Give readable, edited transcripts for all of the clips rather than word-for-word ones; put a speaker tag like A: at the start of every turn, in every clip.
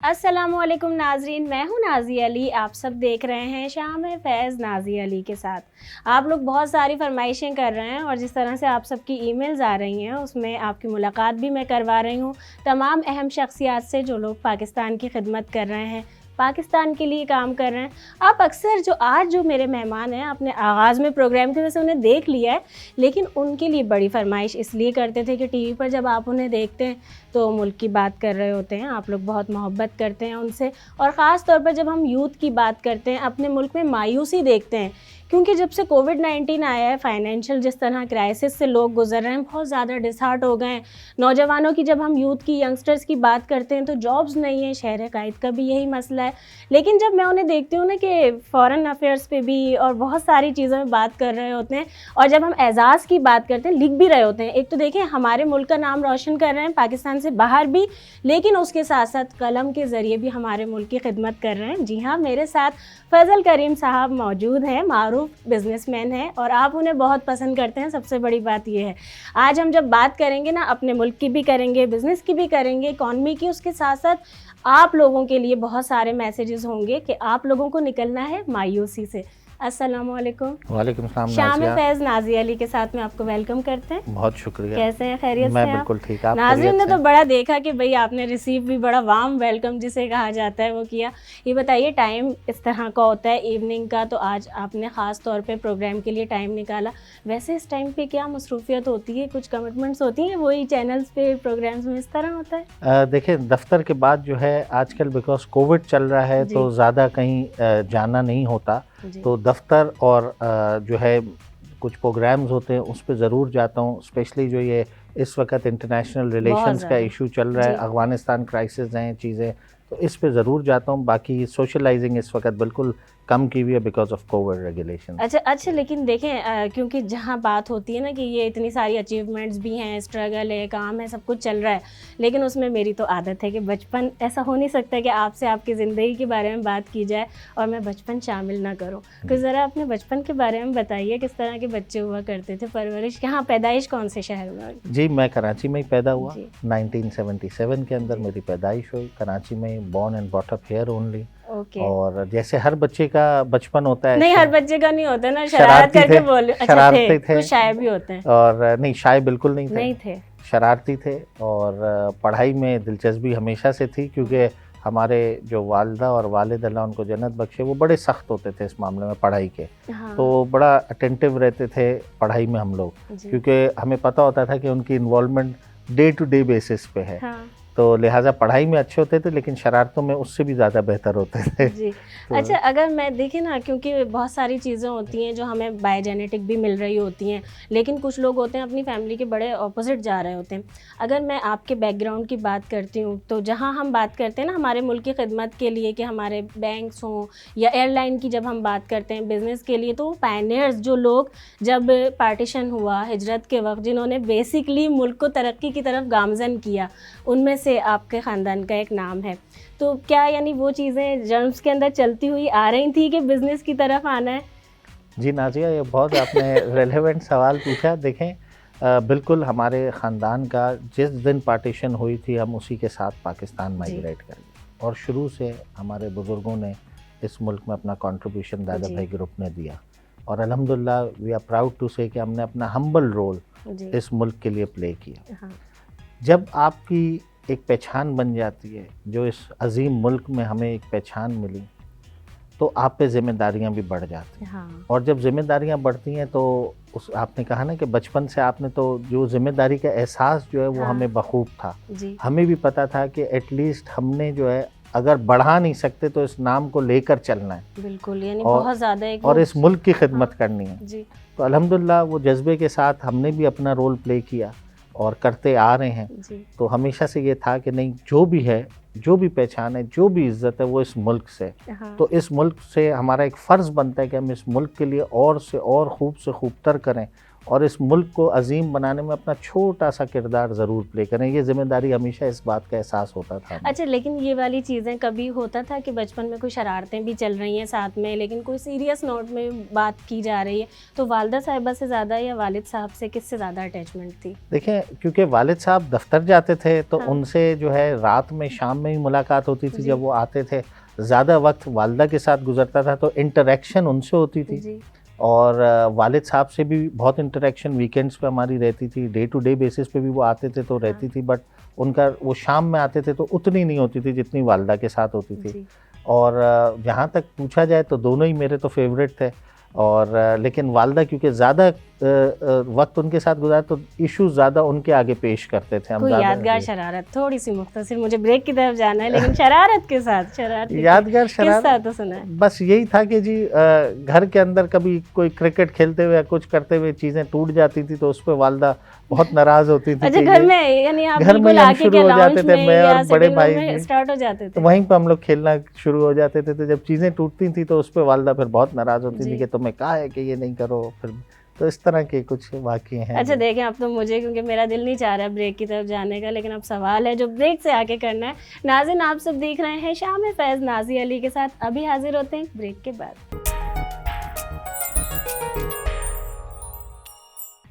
A: अस्सलामुअलैकुम नाजरीन, मैं हूं नाज़ी अली। आप सब देख रहे हैं शाम है फैज़ नाज़ी अली के साथ। आप लोग बहुत सारी फरमाइशें कर रहे हैं और जिस तरह से आप सबकी ईमेल्स आ रही हैं उसमें आपकी मुलाकात भी मैं करवा रही हूं तमाम अहम शख्सियात से जो लोग पाकिस्तान की खिदमत कर रहे हैं, पाकिस्तान के लिए काम कर रहे हैं। आप अक्सर जो मेरे मेहमान हैं, आपने आगाज़ में प्रोग्राम की वजह से उन्हें देख लिया है, लेकिन उनके लिए बड़ी फरमाइश इसलिए करते थे कि टीवी पर जब आप उन्हें देखते हैं तो मुल्क की बात कर रहे होते हैं, आप लोग बहुत मोहब्बत करते हैं उनसे। और ख़ास तौर पर जब हम यूथ की बात करते हैं, अपने मुल्क में मायूसी देखते हैं, क्योंकि जब से कोविड-19 आया है, फाइनेंशियल जिस तरह क्राइसिस से लोग गुजर रहे हैं, बहुत ज़्यादा डिसहार्ट हो गए हैं। नौजवानों की जब हम यूथ की, यंगस्टर्स की बात करते हैं तो जॉब्स नहीं है, शहर कायद का भी यही मसला है। लेकिन जब मैं उन्हें देखती हूँ ना कि फ़ॉरेन अफेयर्स पे भी और बहुत सारी चीज़ों में बात कर रहे होते हैं, और जब हम एजाज़ की बात करते हैं, लिख भी रहे होते हैं। एक तो देखें, हमारे मुल्क का नाम रोशन कर रहे हैं पाकिस्तान से बाहर भी, लेकिन उसके साथ साथ कलम के ज़रिए भी हमारे मुल्क की खिदमत कर रहे हैं। जी हाँ, मेरे साथ फजल करीम साहब मौजूद हैं, मारूफ बिजनेसमैन हैं और आप उन्हें बहुत पसंद करते हैं। सबसे बड़ी बात यह है, आज हम जब बात करेंगे ना, अपने मुल्क की भी करेंगे, बिज़नेस की भी करेंगे, इकॉनमी की, उसके साथ साथ आप लोगों के लिए बहुत सारे मैसेजेस होंगे कि आप लोगों को निकलना है मायूसी से। अस्सलामुअलैकुम।
B: वालेकुम सलाम।
A: शाम फैज़ नाज़ी अली के साथ में आपको वेलकम करते हैं।
B: बहुत शुक्रिया।
A: कैसे हैं, खैरियत से?
B: मैं बिल्कुल ठीक। आप
A: नाज़रीन ने तो बड़ा देखा कि भाई आपने रिसीव भी बड़ा वार्म वेलकम जिसे कहा जाता है वो किया। ये बताइए, टाइम इस तरह का होता है इवनिंग का, तो आज आपने ख़ास तौर पे प्रोग्राम के लिए टाइम निकाला। वैसे इस टाइम पे क्या मसरूफियत होती है, कुछ कमिटमेंट्स होती हैं वही चैनल्स पे प्रोग्राम्स में, इस तरह होता है?
B: देखिए, दफ्तर के बाद जो है आजकल बिकॉज कोविड चल रहा है तो ज़्यादा कहीं जाना नहीं होता, तो दफ्तर और जो है कुछ प्रोग्राम्स होते हैं उस पर ज़रूर जाता हूँ। स्पेशली जो ये इस वक्त इंटरनेशनल रिलेशंस का इशू चल रहा है, अफ़गानिस्तान क्राइसिस हैं चीज़ें, तो इस पे ज़रूर जाता हूँ। बाकी सोशलाइजिंग इस वक्त बिल्कुल कम की हुई है बिकॉज ऑफ कोविड रेगुलेशन।
A: अच्छा, लेकिन देखें, क्योंकि जहाँ बात होती है ना कि ये इतनी सारी अचीवमेंट्स भी हैं, स्ट्रगल है, काम है, सब कुछ चल रहा है, लेकिन उसमें मेरी तो आदत है कि बचपन, ऐसा हो नहीं सकता कि आपसे आपकी ज़िंदगी के बारे में बात की जाए और मैं बचपन शामिल ना करूँ। तो ज़रा अपने बचपन के बारे में बताइए, किस तरह के बच्चे हुआ करते थे, परवरिश कहाँ, पैदाइश कौन से शहर में?
B: जी, मैं कराची में ही पैदा हुआ। 1977 के अंदर मेरी पैदाइश हुई कराची में, born and brought up here only. और जैसे हर बच्चे का बचपन होता है,
A: नहीं हर बच्चे का नहीं होता ना, शरारत करके बोले।
B: शरारती थे,
A: कुछ शाय भी होते हैं।
B: और नहीं, शाय बिल्कुल नहीं
A: थे,
B: शरारती थे। और पढ़ाई में दिलचस्पी हमेशा से थी, क्योंकि हमारे जो वालिदा और वालिद, अल्लाह उनको जन्नत बख्शे, वो बड़े सख्त होते थे इस मामले में पढ़ाई के। हाँ। तो बड़ा अटेंटिव रहते थे पढ़ाई में हम लोग, क्योंकि हमें पता होता था कि उनकी involvement day to day basis पे है। हाँ। तो लिहाजा पढ़ाई में अच्छे होते थे, लेकिन शरारतों में उससे भी ज़्यादा बेहतर होते थे जी।
A: तो अच्छा, अगर मैं देखें ना, क्योंकि बहुत सारी चीज़ें होती हैं जो हमें बायोजेनेटिक भी मिल रही होती हैं, लेकिन कुछ लोग होते हैं अपनी फैमिली के बड़े ऑपोजिट जा रहे होते हैं। अगर मैं आपके बैकग्राउंड की बात करती हूँ, तो जहाँ हम बात करते हैं ना हमारे मुल्क की खिदमत के लिए कि हमारे बैंक्स हों या एयरलाइन की, जब हम बात करते हैं बिज़नेस के लिए, तो पायनियर्स जो लोग जब पार्टीशन हुआ हिजरत के वक्त, जिन्होंने बेसिकली मुल्क को तरक्की की तरफ गामज़न किया, उनमें से आपके ख़ानदान का एक नाम है। तो क्या यानी वो चीज़ें जर्म्स के अंदर चलती हुई आ रही थी कि बिज़नेस की तरफ आना है?
B: जी नाजिया, ये बहुत आपने रेलेवेंट सवाल पूछा। देखें, बिल्कुल हमारे ख़ानदान का जिस दिन पार्टीशन हुई थी, हम उसी के साथ पाकिस्तान माइग्रेट कर गए, और शुरू से हमारे बुज़ुर्गों ने इस मुल्क में अपना कंट्रीब्यूशन दादा भाई ग्रुप ने दिया, और अल्हम्दुलिल्लाह वी आर प्राउड टू से कि हमने अपना हम्बल रोल इस मुल्क के लिए प्ले किया। हाँ। जब आपकी एक पहचान बन जाती है, जो इस अजीम मुल्क में हमें एक पहचान मिली, तो आप पे जिम्मेदारियां भी बढ़ जाती हैं। हाँ। और जब जिम्मेदारियां बढ़ती हैं तो उस, आपने कहा ना कि बचपन से आपने, तो जो जिम्मेदारी का एहसास जो है वो हमें बखूब था। हमें भी पता था कि एटलीस्ट हमने जो है, अगर बढ़ा नहीं सकते तो इस नाम को लेकर चलना है। बिल्कुल, यानी बहुत ज़्यादा और इस मुल्क की खिदमत करनी है जी। तो अल्हम्दुलिल्लाह वो जज्बे के साथ हमने भी अपना रोल प्ले किया और करते आ रहे हैं। तो हमेशा से ये था कि नहीं, जो भी है, जो भी पहचान है, जो भी इज़्ज़त है, वो इस मुल्क से। हाँ। तो इस मुल्क से हमारा एक फ़र्ज़ बनता है कि हम इस मुल्क के लिए और से और खूब से खूब तर करें, और इस मुल्क को अजीम बनाने में अपना छोटा सा किरदार ज़रूर प्ले करें। ये जिम्मेदारी हमेशा इस बात का एहसास होता था हमें।
A: अच्छा, लेकिन ये वाली चीज़ें कभी होता था कि बचपन में कोई शरारतें भी चल रही हैं साथ में, लेकिन कोई सीरियस नोट में बात की जा रही है, तो वालिदा साहिबा से ज़्यादा या वालिद साहब से किससे ज़्यादा अटैचमेंट थी?
B: देखें, क्योंकि वालिद साहब दफ्तर जाते थे तो
A: हाँ।
B: उनसे जो है रात में शाम में ही मुलाकात होती थी।
A: जी।
B: जब वो आते थे ज़्यादा वक्त वालिदा के साथ गुजरता था, तो इंटरेक्शन उनसे होती थी।
A: जी।
B: और वालिद साहब से भी बहुत इंटरेक्शन वीकेंड्स पे हमारी रहती थी। डे टू डे बेसिस पे भी वो आते थे तो रहती थी, बट उनका वो शाम में आते थे तो उतनी नहीं होती थी जितनी वालिदा के साथ होती थी।
A: जी।
B: और जहाँ तक पूछा जाए तो दोनों ही मेरे तो फेवरेट थे। और लेकिन वालिदा क्योंकि ज़्यादा वक्त उनके साथ गुजारा तो इश्यूज ज़्यादा उनके आगे पेश करते थे हम।
A: कोई यादगार शरारत, थोड़ी सी मुख्तसर, मुझे ब्रेक की तरफ जाना है, लेकिन शरारत के साथ, शरारत
B: यादगार
A: किस्सा तो सुना है।
B: बस यही था कि जी घर के अंदर कभी कोई क्रिकेट खेलते हुए या कुछ करते हुए चीज़ें टूट जाती थी तो उस पर वालिदा बहुत नाराज़ होती थी।
A: अच्छा, घर में यानी आप
B: घर में
A: बिल्कुल
B: हम
A: आके
B: शुरू
A: क्या
B: हो
A: लाउंज
B: जाते थे,
A: में
B: मैं
A: या
B: और बड़े
A: सिटिंग
B: भाई
A: रूम में
B: भी,
A: स्टार्ट हो जाते
B: तो
A: थे?
B: वहीं पर हम लोग खेलना शुरू हो जाते थे। तो जब चीज़ें टूटती थी तो उस पर वालिदा फिर बहुत नाराज़ होती थी कि तुम्हें कहा है कि ये नहीं करो। फिर तो इस तरह के कुछ वाक़ये हैं।
A: अच्छा, देखें, अब तो मुझे, क्योंकि मेरा दिल नहीं चाह रहा ब्रेक की तरफ जाने का, लेकिन अब सवाल है जो ब्रेक से आके करना है। नाज़रीन, आप सब देख रहे हैं शाम फैज़ नाज़िया अली के साथ, अभी हाजिर होते हैं ब्रेक के बाद।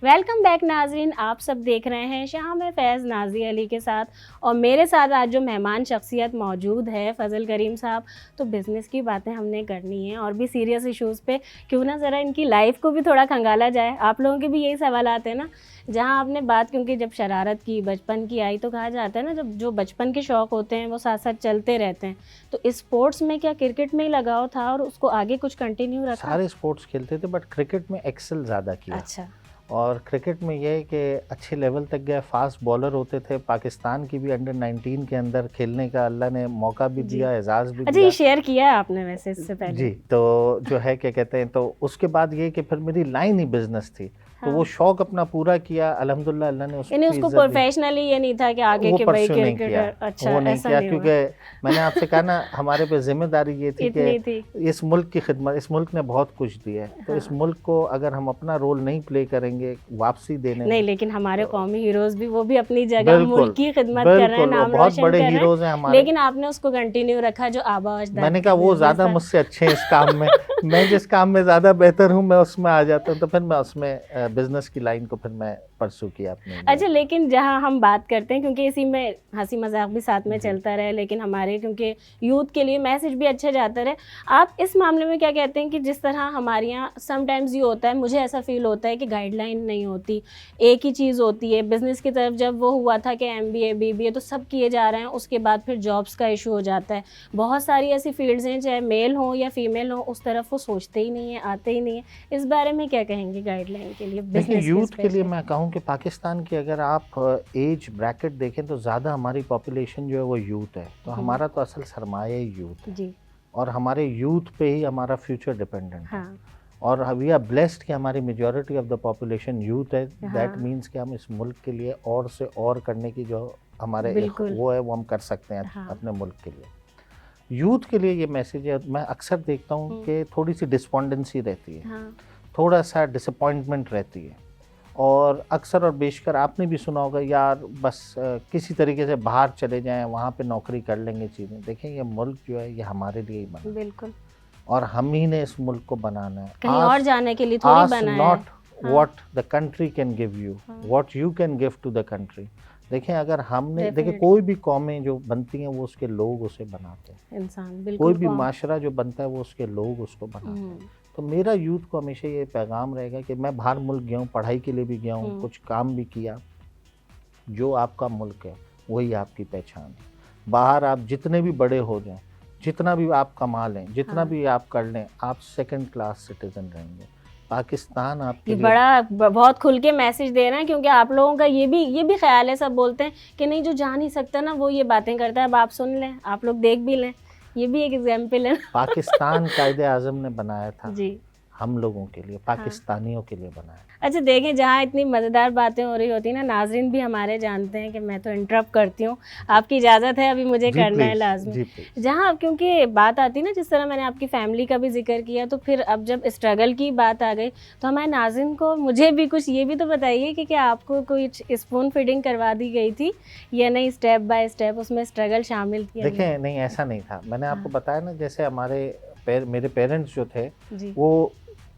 A: वेलकम बैक नाजरीन, आप सब देख रहे हैं शाम फैज़ नाज़िया अली के साथ, और मेरे साथ आज जो मेहमान शख्सियत मौजूद है फ़ज़ल करीम साहब। तो बिज़नेस की बातें हमने करनी है और भी सीरियस इश्यूज़ पे क्यों ना ज़रा इनकी लाइफ को भी थोड़ा खंगाला जाए। आप लोगों के भी यही सवाल आते हैं ना, जहाँ आपने बात, क्योंकि जब शरारत की बचपन की आई तो कहा जाता है ना, जब जो बचपन के शौक़ होते हैं वो साथ साथ चलते रहते हैं। तो स्पोर्ट्स में क्या क्रिकेट में ही लगाव था और उसको आगे कुछ कंटिन्यू रखा?
B: सारे स्पोर्ट्स खेलते थे बट क्रिकेट में एक्सेल ज़्यादा किया।
A: अच्छा।
B: और क्रिकेट में ये है कि अच्छे लेवल तक गए, फास्ट बॉलर होते थे। पाकिस्तान की भी अंडर 19 के अंदर खेलने का अल्लाह ने मौका भी दिया, एजाज़ भी
A: अच्छा,
B: दिया।
A: ये शेयर किया है आपने वैसे इससे पहले?
B: जी, तो जो है क्या कहते हैं, तो उसके बाद ये कि फिर मेरी लाइन ही बिजनेस थी। तो वो शौक अपना पूरा किया, अल्हम्दुलिल्लाह अल्लाह ने
A: यानी उसको प्रोफेशनली ये नहीं था कि आगे के भाई क्रिकेटर। अच्छा,
B: वो नहीं
A: ऐसा
B: किया,
A: नहीं हुआ।
B: क्योंकि मैंने आपसे कहा ना हमारे पे जिम्मेदारी ये थी
A: इतनी
B: कि
A: थी।
B: इस मुल्क की खिदमत, इस मुल्क ने बहुत कुछ दिया है, तो इस मुल्क को अगर हम अपना रोल नहीं प्ले करेंगे वापसी देने
A: नहीं, लेकिन हमारे कौमी हीरोज भी, वो भी अपनी जगह मुल्क की खिदमत कर रहे हैं, नाम
B: बहुत
A: रोशन
B: बड़े
A: कर रहे
B: हीरोज हैं हमारे।
A: लेकिन आपने उसको कंटिन्यू रखा जो आबा अजदाद।
B: मैंने कहा वो ज़्यादा मुझसे अच्छे हैं इस काम में, मैं जिस काम में ज़्यादा बेहतर हूँ मैं उसमें आ जाता हूँ, तो फिर मैं उसमें बिजनेस की लाइन को फिर मैं परसू किया अपने।
A: अच्छा, लेकिन जहाँ हम बात करते हैं, क्योंकि इसी में हंसी मजाक भी साथ में चलता रहे, लेकिन हमारे क्योंकि यूथ के लिए मैसेज भी अच्छा जाता रहे, आप इस मामले में क्या कहते हैं कि जिस तरह हमारे यहाँ समटाइम्स ये होता है, मुझे ऐसा फील होता है कि गाइडलाइन नहीं होती, एक ही चीज़ होती है। बिज़नेस की तरफ जब वो हुआ था कि MBA BBA तो सब किए जा रहे हैं, उसके बाद फिर जॉब्स का इशू हो जाता है। बहुत सारी ऐसी फील्ड्स हैं, चाहे मेल हो या फीमेल हो, उस तरफ वो सोचते ही नहीं है, आते ही नहीं है। इस बारे में क्या कहेंगे गाइडलाइन के लिए?
B: देखिए, यूथ के लिए मैं कहूँ कि पाकिस्तान की अगर आप एज ब्रैकेट देखें तो ज़्यादा हमारी पॉपुलेशन जो है वो यूथ है, तो हमारा तो असल सरमाया ही यूथ है
A: जी।
B: और हमारे यूथ पे ही हमारा फ्यूचर डिपेंडेंट है।
A: हाँ।
B: और वी आर ब्लेस्ड कि हमारी majority of the population youth है। दैट मीन्स कि हम इस मुल्क के लिए और से और करने की जो हमारे वो है वो हम कर सकते हैं अपने मुल्क के लिए। यूथ के लिए ये मैसेज है, मैं अक्सर देखता हूँ कि थोड़ी सी डिस्पॉन्डेंसी रहती है, थोड़ा सा डिसअपॉइंटमेंट रहती है, और अक्सर और बेशकर आपने भी सुना होगा, यार बस किसी तरीके से बाहर चले जाएं, वहाँ पे नौकरी कर लेंगे चीज़ें। देखें, ये मुल्क जो है ये हमारे लिए ही बना,
A: बिल्कुल, और
B: हम ही ने इस मुल्क को बनाना है,
A: कहीं और जाने के लिए थोड़ी बना है।
B: Not what the country can give you, what you can give to the country. देखें, अगर हमने देखिए कोई भी कौमें जो बनती हैं वो उसके लोग उसे बनाते हैं,
A: इंसान, बिल्कुल,
B: कोई भी माशरा जो बनता है वो उसके लोग उसको बनाते हैं। तो मेरा यूथ को हमेशा ये पैगाम रहेगा कि मैं बाहर मुल्क गया हूँ, पढ़ाई के लिए भी गया हूँ, कुछ काम भी किया, जो आपका मुल्क है वही आपकी पहचान है। बाहर आप जितने भी बड़े हो जाएं, जितना भी आप कमा लें, जितना भी आप कर लें, आप सेकंड क्लास सिटीजन रहेंगे। पाकिस्तान आपके लिए
A: बड़ा बहुत खुल के मैसेज दे रहे हैं, क्योंकि आप लोगों का ये भी ख्याल है, सब बोलते हैं कि नहीं जो जा नहीं सकता ना वो ये बातें करता है। अब आप सुन लें, आप लोग देख भी लें, ये भी एक एग्जाम्पल है।
B: पाकिस्तान कायदे आज़म ने बनाया था
A: जी,
B: हम लोगों के लिए, पाकिस्तानियों के लिए बना है।
A: अच्छा देखें, जहाँ इतनी मज़ेदार बातें हो रही होती हैं ना, नाजरीन भी हमारे जानते हैं कि मैं तो इंटरप्ट करती हूँ, आपकी इजाज़त है अभी मुझे करना है लाजमी। जहाँ क्योंकि बात आती है ना, जिस तरह मैंने आपकी फैमिली का भी जिक्र किया, तो फिर अब जब स्ट्रगल की बात आ गई तो हमारे नाज़रीन को, मुझे भी कुछ ये भी तो बताइए कि क्या आपको कोई स्पून फीडिंग करवा दी गई थी या नहीं, स्टेप बाय स्टेप उसमें स्ट्रगल शामिल थी?
B: देखें, नहीं ऐसा नहीं था। मैंने आपको बताया ना, जैसे मेरे पेरेंट्स जो थे वो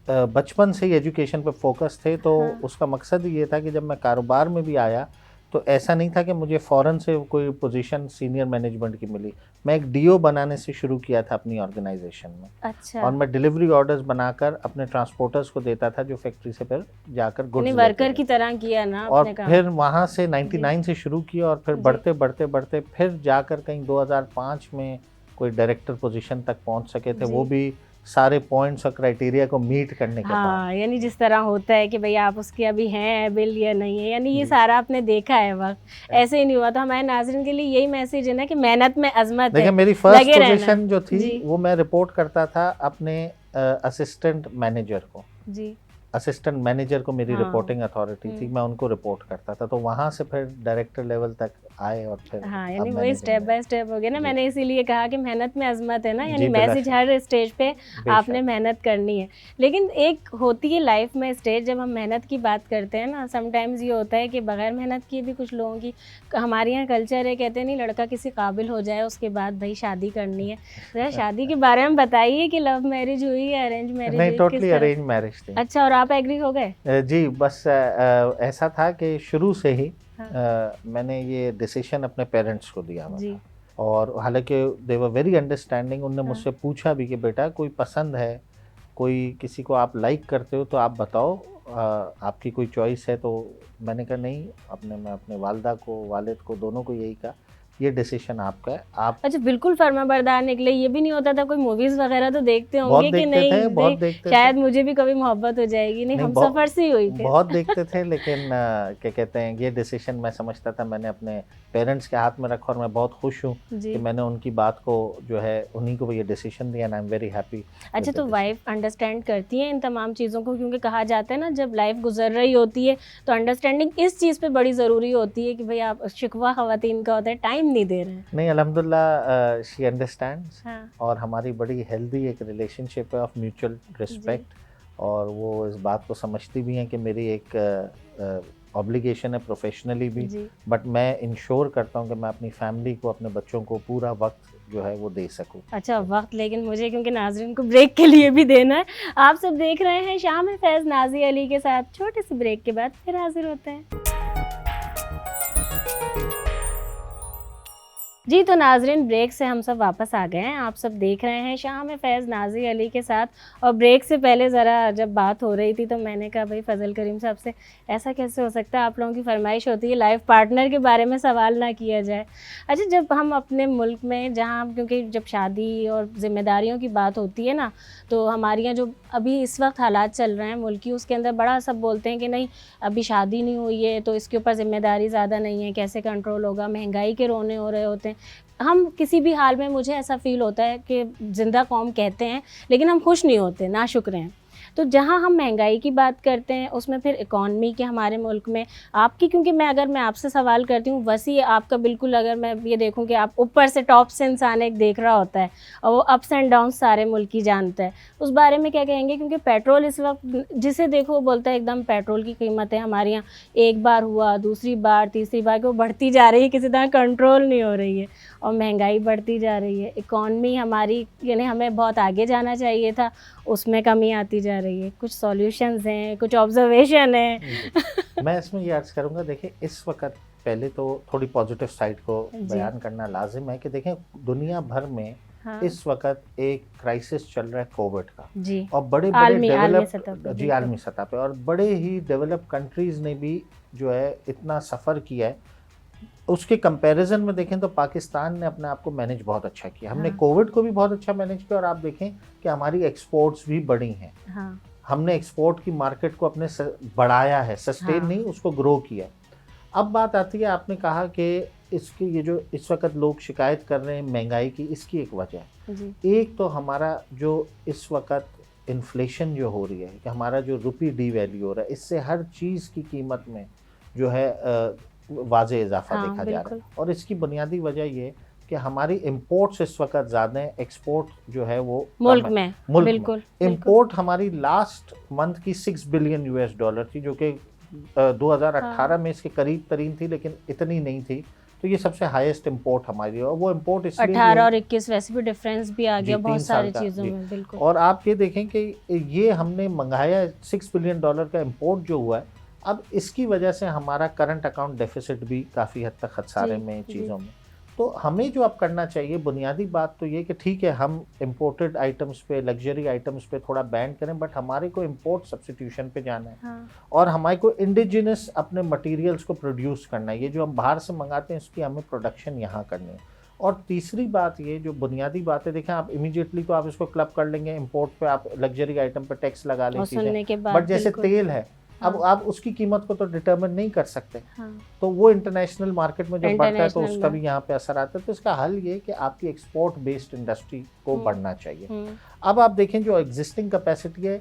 B: बचपन से ही एजुकेशन पे फोकस थे, तो उसका मकसद ये था कि जब मैं कारोबार में भी आया तो ऐसा नहीं था कि मुझे फ़ौरन से कोई पोजीशन सीनियर मैनेजमेंट की मिली। मैं एक डीओ बनाने से शुरू किया था अपनी ऑर्गेनाइजेशन में।
A: अच्छा।
B: और मैं डिलीवरी ऑर्डर्स बनाकर अपने ट्रांसपोर्टर्स को देता था, जो फैक्ट्री से फिर जाकर गुड्स
A: वर्कर की तरह किया ना
B: और फिर वहाँ से 99 से शुरू किया और फिर बढ़ते फिर जाकर कहीं 2005 में कोई डायरेक्टर पोजीशन तक पहुँच सके थे, वो भी सारे पॉइंट्स और क्राइटेरिया को मीट करने के बाद।
A: यानी जिस तरह होता है कि भाई आप उसके अभी हैं बिल या नहीं है, यानी ये सारा आपने देखा है वक्त, ऐसे ही नहीं हुआ। तो हमारे नाज़रीन के लिए यही मैसेज है ना कि मेहनत में अज़मत है।
B: देखिए, मेरी फर्स्ट पोजीशन जो थी वो मैं रिपोर्ट करता था अपने असिस्टेंट मैनेजर को जी। असिस्टेंट मैनेजर को मेरी रिपोर्टिंग अथॉरिटी थी, मैं उनको रिपोर्ट करता था। तो वहाँ से फिर डायरेक्टर लेवल तक आए और फिर
A: यानी वही स्टेप बाय स्टेप हो गया ना। मैंने इसीलिए कहा कि मेहनत में अज़मत है ना, यानी मैसेज हर स्टेज पे आपने मेहनत करनी है। लेकिन एक होती है लाइफ में स्टेज, जब हम मेहनत की बात करते हैं ना, समटाइम्स ये होता है कि बगैर मेहनत किए भी कुछ लोगों की, हमारे यहाँ कल्चर है, कहते नहीं लड़का किसी काबिल हो जाए उसके बाद भाई शादी करनी है। जरा शादी के बारे में बताइए कि लव मैरिज हुई या अरेंज मैरिज?
B: नहीं, टोटली अरेंज मैरिज थी।
A: अच्छा, और आप एग्री हो गए?
B: जी, बस ऐसा था कि शुरू से ही मैंने ये डिसीजन अपने पेरेंट्स को दिया था, और हालांकि दे वर वेरी अंडरस्टैंडिंग। उनने मुझसे पूछा भी कि बेटा कोई पसंद है, कोई किसी को आप लाइक करते हो तो आप बताओ, आपकी कोई चॉइस है? तो मैंने कहा नहीं, मैं अपने वालिदा को, वालिद को, दोनों को यही कहा, ये डिसीजन आपका है। आप
A: अच्छा, बिल्कुल फर्माबरदार निकले। ये भी नहीं होता था, कोई मूवीज वगैरह तो देखते होंगे कि नहीं?
B: बहुत देखते
A: शायद मुझे भी कभी मोहब्बत हो जाएगी। नहीं, हम सफर से ही हुई थी।
B: बहुत देखते थे, लेकिन क्या कहते हैं, ये डिसीजन मैं समझता था मैंने अपने पेरेंट्स के हाथ में रखा, और मैं बहुत खुश हूँ कि मैंने उनकी बात को जो है, उन्हीं को ये डिसीजन दिया, and I am very happy. अच्छा, तो
A: वाइफ अंडरस्टैंड करती है इन तमाम चीज़ों को? क्योंकि कहा जाता है ना, जब लाइफ गुजर रही होती है तो अंडरस्टैंडिंग इस चीज़ पे बड़ी ज़रूरी होती है कि भाई आप, शिकवा ख़वातीन का होता है, टाइम नहीं दे रहे हैं।
B: नहीं, अल्हम्दुलिल्लाह शी अंडरस्टैंड्स, और हमारी बड़ी हेल्दी एक रिलेशनशिप है ऑफ म्यूचुअल रिस्पेक्ट, और वो इस बात को समझती भी हैं कि मेरी एक ऑब्लिगेशन है प्रोफेशनली भी, बट मैं इंश्योर करता हूँ कि मैं अपनी फैमिली को, अपने बच्चों को पूरा वक्त जो है वो दे सकूँ।
A: अच्छा, वक्त, लेकिन मुझे क्योंकि नाज़रीन को ब्रेक के लिए भी देना है। आप सब देख रहे हैं शाम में फैज़ नाज़िया अली के साथ। छोटे से ब्रेक के बाद फिर हाजिर होते हैं। जी, तो नाज़रीन, ब्रेक से हम सब वापस आ गए हैं। आप सब देख रहे हैं शाम में फैज़ नाज़िया अली के साथ। और ब्रेक से पहले ज़रा जब बात हो रही थी तो मैंने कहा भाई फजल करीम साहब से ऐसा कैसे हो सकता है, आप लोगों की फरमाइश होती है लाइफ पार्टनर के बारे में सवाल ना किया जाए। अच्छा, जब हम अपने मुल्क में, जहाँ क्योंकि जब शादी और ज़िम्मेदारियों की बात होती है ना, तो हमारे यहाँ जो अभी इस वक्त हालात चल रहे हैं मुल्क की, उसके अंदर बड़ा सब बोलते हैं कि नहीं अभी शादी नहीं हुई है तो इसके ऊपर ज़िम्मेदारी ज़्यादा नहीं है, कैसे कंट्रोल होगा, महंगाई के रोने हो रहे होते हैं। हम किसी भी हाल में, मुझे ऐसा फील होता है कि जिंदा कौम कहते हैं लेकिन हम खुश नहीं होते, नाशुक्र हैं। तो जहाँ हम महंगाई की बात करते हैं उसमें फिर इकॉनमी के हमारे मुल्क में आपकी, क्योंकि अगर मैं आपसे सवाल करती हूँ, वसी आपका बिल्कुल, अगर मैं ये देखूँ कि आप ऊपर से टॉप से इंसान एक देख रहा होता है और वो अप्स एंड डाउन्स सारे मुल्क की जानता है, उस बारे में क्या कहेंगे? क्योंकि पेट्रोल इस वक्त जिसे देखो वो बोलता है एकदम पेट्रोल की कीमतें हमारे यहाँ एक बार हुआ, दूसरी बार, तीसरी बार कि वो बढ़ती जा रही है, किसी तरह कंट्रोल नहीं हो रही है, और महंगाई बढ़ती जा रही है। इकॉनमी हमारी, यानी हमें बहुत आगे जाना चाहिए था, उसमें कमी आती जा रही है। कुछ सॉल्यूशंस हैं, कुछ ऑब्जर्वेशन है?
B: मैं इसमें ये अर्ज करूँगा, देखिए इस वक्त पहले तो थोड़ी पॉजिटिव साइड को बयान करना लाजिम है कि देखें दुनिया भर में इस वक्त एक क्राइसिस चल रहा है कोविड का, और बड़े आलमी सतह पे, और बड़े ही डेवलप कंट्रीज ने भी जो है इतना सफ़र किया है। उसके कंपैरिजन में देखें तो पाकिस्तान ने अपने आप को मैनेज बहुत अच्छा किया। हमने कोविड को भी बहुत अच्छा मैनेज किया, और आप देखें कि हमारी एक्सपोर्ट्स भी बढ़ी हैं। हमने एक्सपोर्ट की मार्केट को अपने बढ़ाया है, सस्टेन नहीं, उसको ग्रो किया। अब बात आती है, आपने कहा कि इसकी ये जो इस वक्त लोग शिकायत कर रहे हैं महंगाई की, इसकी एक वजह है। एक तो हमारा जो इस वक्त इन्फ्लेशन जो हो रही है, कि हमारा जो रुपी डीवैल्यू हो रहा है, इससे हर चीज़ की कीमत में जो है वाज़े इजाफा
A: हाँ,
B: देखा जा रहा है।
A: बिल्कुल।
B: और इसकी बुनियादी वजह ये है कि हमारी इम्पोर्ट्स इस वक्त ज़्यादा हैं, एक्सपोर्ट जो है वो
A: मुल्क
B: कम है।
A: में,
B: मुल्क
A: बिल्कुल,
B: में
A: बिल्कुल।
B: इम्पोर्ट हमारी लास्ट मंथ की $6 बिलियन थी, जो कि 2018
A: हाँ।
B: में इसके करीब तरीन थी, लेकिन इतनी नहीं थी। तो ये सबसे हाईएस्ट इंपोर्ट हमारी है, और वो इंपोर्ट इसलिए
A: 18 और 21 वैसे भी डिफरेंस भी आ
B: जी
A: गया
B: 3
A: बहुत
B: साल
A: सारी
B: का
A: चीज़ों
B: जी।
A: में, बिल्कुल।
B: और आप ये देखें कि ये हमने मंगाया $6 बिलियन का इंपोर्ट जो हुआ है, अब इसकी वजह से हमारा करंट अकाउंट डेफिसिट भी काफ़ी हद तक खतसारे
A: जी,
B: में
A: जी।
B: चीज़ों में। तो हमें जो अब करना चाहिए, बुनियादी बात तो ये कि ठीक है हम इंपोर्टेड आइटम्स पे, लग्जरी आइटम्स पे थोड़ा बैन करें, बट हमारे को इंपोर्ट सब्स्टिट्यूशन पे जाना है।
A: हाँ,
B: और हमारे को इंडिजिनस अपने मटेरियल्स को प्रोड्यूस करना है। ये जो हम बाहर से मंगाते हैं, इसकी हमें प्रोडक्शन यहाँ करनी है। और तीसरी बात ये जो बुनियादी बात है, देखें आप इमीडिएटली तो आप इसको क्लब कर लेंगे, इंपोर्ट पे आप लग्जरी आइटम पे टैक्स लगा लें
A: और
B: चीज़ें,
A: सुनने के बाद
B: बट जैसे
A: बिल्कुल।
B: तेल है, अब
A: हाँ।
B: आप उसकी कीमत को तो डिटरमिन नहीं कर सकते,
A: हाँ,
B: तो वो इंटरनेशनल मार्केट में जब बढ़ता है तो
A: इंटरनेशनल
B: उसका
A: में।
B: भी यहाँ पे असर आता है। तो इसका हल ये कि आपकी एक्सपोर्ट बेस्ड इंडस्ट्री को बढ़ना चाहिए। अब आप देखें जो एग्जिस्टिंग कैपेसिटी है,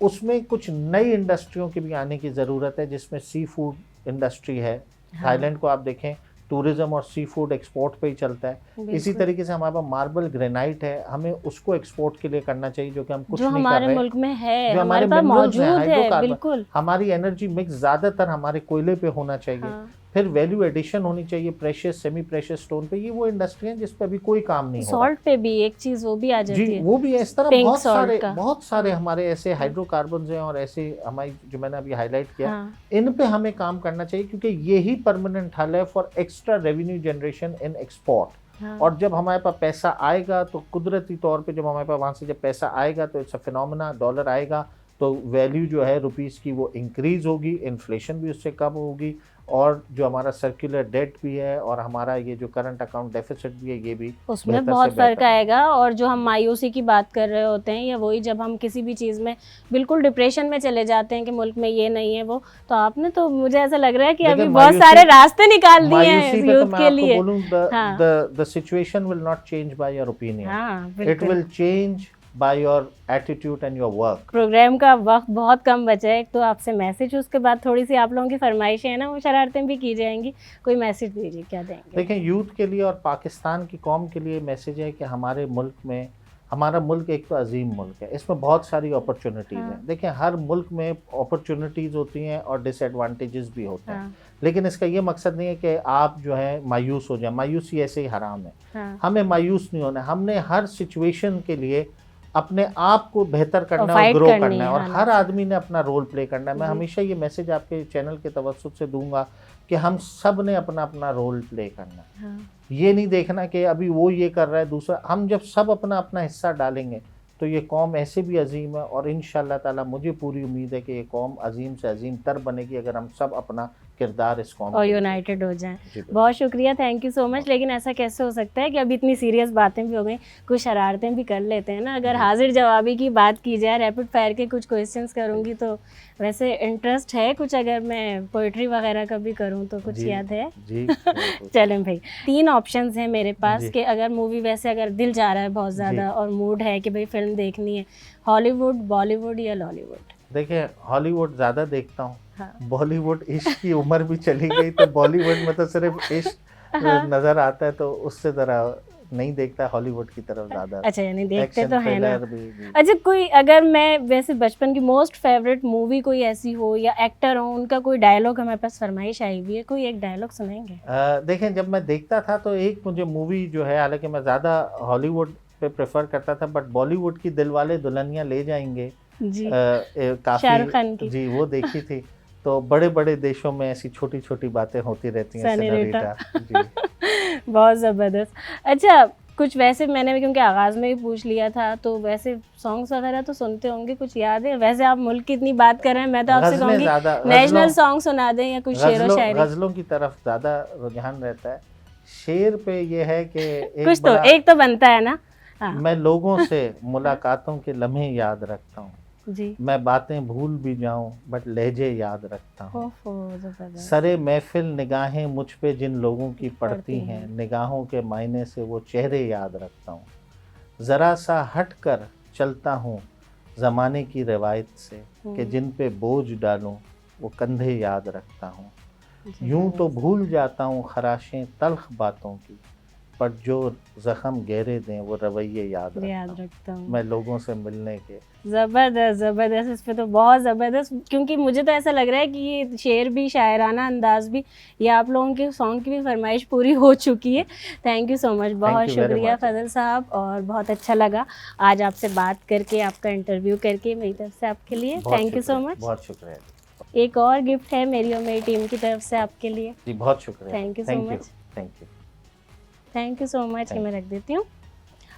B: उसमें कुछ नई इंडस्ट्रियों की भी आने की ज़रूरत है, जिसमें सी फूड इंडस्ट्री है।
A: हाँ।
B: थाईलैंड को आप देखें, टूरिज्म और सी फूड एक्सपोर्ट पे ही चलता है। इसी
A: बिल्कुल।
B: तरीके से हमारे पास मार्बल ग्रेनाइट है, हमें उसको एक्सपोर्ट के लिए करना चाहिए, जो कि हम कुछ
A: जो
B: नहीं कर
A: हमारे
B: रहे।
A: मुल्क में है,
B: जो
A: हमारे
B: हमारे
A: पास
B: मिनरल्स हैं,
A: मौजूद है,
B: हाइड्रोकार्बन,
A: बिल्कुल।
B: हमारी एनर्जी मिक्स ज़्यादातर हमारे कोयले पे होना चाहिए।
A: हाँ।
B: फिर वैल्यू एडिशन होनी चाहिए प्रेशियस, सेमी प्रेशियस स्टोन पे। ये वो इंडस्ट्री है जिस पे अभी कोई काम नहीं हो रहा।
A: सॉल्ट पे भी एक चीज़ वो भी आ
B: जी
A: जाती है,
B: वो भी है। इस तरह
A: पिंक
B: बहुत
A: सॉल्ट
B: सारे
A: का।
B: बहुत सारे हमारे ऐसे हाइड्रोकार्बन्स हैं, और ऐसे हमारी जो मैंने अभी हाईलाइट किया,
A: हाँ,
B: इन पे हमें काम करना चाहिए, क्योंकि यही परमानेंट हल है for extra revenue generation in export.
A: हाँ।
B: और जब हमारे पास पैसा आएगा, तो कुदरती तौर पे जब हमारे पास वहाँ से जब पैसा आएगा, तो इट्स अ फिनोमेना, डॉलर आएगा तो वैल्यू जो है रुपीस की वो इंक्रीज होगी, इन्फ्लेशन भी उससे कम होगी, और जो हमारा सर्कुलर डेट भी है और हमारा ये जो करंट अकाउंट डेफिसिट भी है, ये भी
A: उसमें
B: बेहतर
A: बहुत
B: से
A: फ़र्क
B: बेहतर
A: आएगा। और जो हम मायूसी की बात कर रहे होते हैं, या वही जब हम किसी भी चीज़ में बिल्कुल डिप्रेशन में चले जाते हैं कि मुल्क में ये नहीं है वो, तो आपने तो मुझे ऐसा लग रहा है कि अभी
B: लेकिन
A: बहुत सारे रास्ते निकाल दिए हैं
B: मायूसी पे तो
A: यूथ
B: मैं
A: के
B: आपको
A: लिए।
B: बोलूं,
A: हाँ।
B: the situation will not change by your opinion.
A: हाँ,
B: It
A: बिल्कुल।
B: will change by your attitude and your work.
A: Programme का वक्त बहुत कम बचा है, एक तो आपसे मैसेज, उसके बाद थोड़ी सी आप लोगों की फरमाइशें हैं ना, वो शरारतें भी की जाएंगी। कोई मैसेज दीजिए, क्या देंगे?
B: देखें, यूथ के लिए और पाकिस्तान की कौम के लिए मैसेज है कि हमारे मुल्क में, हमारा मुल्क एक तो अजीम मुल्क है, इसमें बहुत सारी अपॉर्चुनिटीज़
A: हाँ।
B: हैं। देखें, हर मुल्क में अपॉर्चुनिटीज़ होती हैं और डिसएडवांटेजेस भी होते हैं।
A: हाँ,
B: लेकिन इसका ये मकसद नहीं है कि आप जो है मायूस हो जाए। मायूसी ऐसे ही हराम है।
A: हाँ।
B: हमें मायूस नहीं होना है। हमने हर सिचुएशन के लिए अपने आप को बेहतर करना है और
A: फाइट
B: ग्रो
A: करनी
B: करना है,
A: है
B: और
A: हालात
B: हर
A: से।
B: आदमी ने अपना रोल प्ले करना है। मैं
A: जी।
B: हमेशा ये मैसेज आपके चैनल के तवज्जुह से दूंगा कि हम सब ने अपना अपना रोल प्ले करना है।
A: हाँ।
B: ये नहीं देखना कि अभी वो ये कर रहा है दूसरा। हम जब सब अपना अपना हिस्सा डालेंगे तो ये कौम ऐसे भी अजीम है, और इंशाअल्लाह ताला मुझे पूरी उम्मीद है कि ये कौम अजीम से अजीम तर बनेगी, अगर हम सब अपना किरदार इस कौम
A: और
B: के लिए
A: यूनाइटेड हो जाएं।
B: जी, बिल्कुल।
A: बहुत शुक्रिया, थैंक यू सो मच। लेकिन ऐसा कैसे हो सकता है कि अभी इतनी सीरियस बातें भी हो गई, कुछ शरारतें भी कर लेते हैं ना। अगर
B: जी।
A: हाजिर जवाबी की बात की जाए, रैपिड फायर के कुछ क्वेश्चंस करूंगी, तो वैसे इंटरेस्ट है कुछ, अगर मैं पोइट्री वगैरह का भी करूं तो कुछ
B: जी,
A: याद है?
B: जी बिल्कुल।
A: चलें भाई, 3 ऑप्शंस हैं मेरे पास
B: जी।
A: कि अगर मूवी, वैसे अगर दिल जा रहा है बहुत ज़्यादा और मूड है कि भाई फिल्म देखनी है, हॉलीवुड, बॉलीवुड या लॉलीवुड?
B: देखिए, हॉलीवुड ज़्यादा देखता हूँ।
A: हाँ।
B: बॉलीवुड, इश्क की उम्र भी चली गई, तो बॉलीवुड में तो सिर्फ इश्क
A: हाँ।
B: नज़र आता है, तो उससे ज़रा नहीं देखता, हॉलीवुड की तरफ ज़्यादा।
A: अच्छा, यानी देखते
B: एक्शन
A: तो है ना।
B: थ्रिलर भी।
A: अच्छा, कोई अगर मैं वैसे बचपन की मोस्ट फेवरेट मूवी कोई ऐसी हो या एक्टर हो, उनका कोई डायलॉग हमारे पास फरमाइश आई हुई है, कोई एक डायलॉग सुनाएंगे?
B: देखें, जब मैं देखता था तो एक मुझे मूवी जो है, हालांकि मैं ज़्यादा हॉलीवुड पे प्रेफर करता था, बट बॉलीवुड की दिलवाले दुल्हनिया ले जाएंगे
A: जी,
B: काफ़ी,
A: शाहरुख खान की।
B: जी वो देखी थी। तो बड़े बड़े देशों में ऐसी छोटी छोटी बातें होती रहती हैं,
A: सेनोरिटा।
B: जी।
A: बहुत ज़बरदस्त। अच्छा, कुछ वैसे मैंने भी क्योंकि आगाज़ में ही पूछ लिया था, तो वैसे सॉन्ग्स वगैरह तो सुनते होंगे, कुछ याद है? वैसे आप मुल्क की इतनी बात कर रहे हैं, मैं तो आपसे
B: गज़लें
A: कहूँगी
B: ज़्यादा,
A: नेशनल सॉन्ग सुना दें या कुछ शेरो शायरी।
B: गज़लों की तरफ ज़्यादा रुझान रहता है। शेर पे ये है कि
A: कुछ तो एक तो बनता है ना। हाँ।
B: मैं लोगों से मुलाकातों के लम्हे याद रखता हूँ,
A: जी।
B: मैं बातें भूल भी जाऊं बट लहजे याद रखता हूँ।
A: ओहो, ज़बरदस्त।
B: सरे महफिल निगाहें मुझ पे जिन लोगों की पड़ती
A: पड़ती
B: हैं,
A: हैं।
B: निगाहों के मायने से वो चेहरे याद रखता हूँ। ज़रा सा हट कर चलता हूँ, ज़माने की रिवायत से कि
A: हम्म।
B: जिन पे बोझ डालूं वो कंधे याद रखता हूँ।
A: जी,
B: यूं तो भूल जाता हूँ खराशें तल्ख बातों की, पर जो ज़ख्म गहरे दें वो रवैये याद
A: याद
B: रखता
A: रखता
B: हूँ।
A: हूँ।
B: मैं लोगों से मिलने के
A: ज़बरदस्त, ज़बरदस्त, इस पे तो बहुत ज़बरदस्त, क्योंकि मुझे तो ऐसा लग रहा है कि ये शेर भी, शायराना अंदाज़ भी, ये आप लोगों के सॉन्ग की भी फरमाइश पूरी हो चुकी है। थैंक यू सो मच, बहुत
B: you very
A: शुक्रिया
B: much.
A: फजल साहब, और बहुत अच्छा लगा आज आपसे बात करके, आपका इंटरव्यू करके। मेरी तरफ से आपके लिए थैंक यू सो मच।
B: बहुत शुक्रिया
A: एक और गिफ्ट है मेरी और मेरी टीम की तरफ से आपके लिए।
B: जी, बहुत शुक्रिया।
A: Thank you so much.
B: Thank you.
A: Thank you so much कि
B: Thank
A: मैं रख देती हूँ।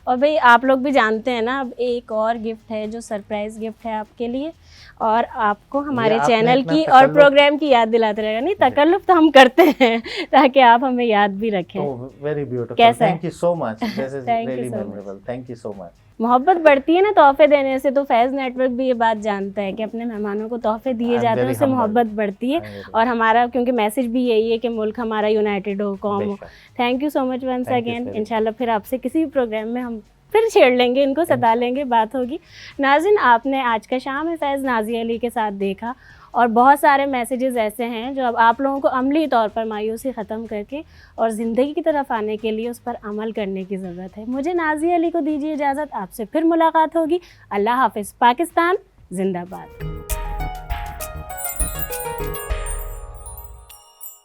A: और भाई आप लोग भी जानते हैं ना, अब एक और गिफ्ट है जो सरप्राइज गिफ्ट है आपके लिए, और आपको हमारे
B: आपने
A: चैनल
B: इतना
A: की और
B: तकल्लुफ़-
A: प्रोग्राम की याद दिलाते रहेगा। नहीं, तकल्लुफ़ तो हम करते हैं ताकि आप हमें याद भी रखें।
B: तो वेरी ब्यूटीफुल,
A: कैसा है?
B: Thank you so much, this is
A: Thank you
B: really
A: so much.
B: Memorable, thank you so much.
A: मोहब्बत बढ़ती है ना तोहफे देने से, तो फैज़ नेटवर्क भी ये बात जानता है कि अपने मेहमानों को तोहफे दिए
B: I'm
A: जाते हैं,
B: very
A: उससे
B: humbled.
A: मोहब्बत बढ़ती है।
B: I'm very
A: और हमारा क्योंकि मैसेज भी यही है कि मुल्क हमारा यूनाइटेड हो, कौम हो।
B: बेशक।
A: Thank you so much once
B: Thank you
A: again.
B: very
A: इंशाल्लाह फिर आपसे किसी भी प्रोग्राम में हम फिर छेड़ लेंगे, इनको सता लेंगे, बात होगी। नाज़रीन, आपने आज का शाम में फैज़ नाज़िया अली के साथ देखा, और बहुत सारे मैसेजेस ऐसे हैं जो अब आप लोगों को अमली तौर पर मायूसी ख़त्म करके और ज़िंदगी की तरफ आने के लिए उस पर अमल करने की ज़रूरत है। मुझे नाज़िया अली को दीजिए इजाज़त, आपसे फिर मुलाकात होगी। अल्लाह हाफ़िज़। पाकिस्तान ज़िंदाबाद।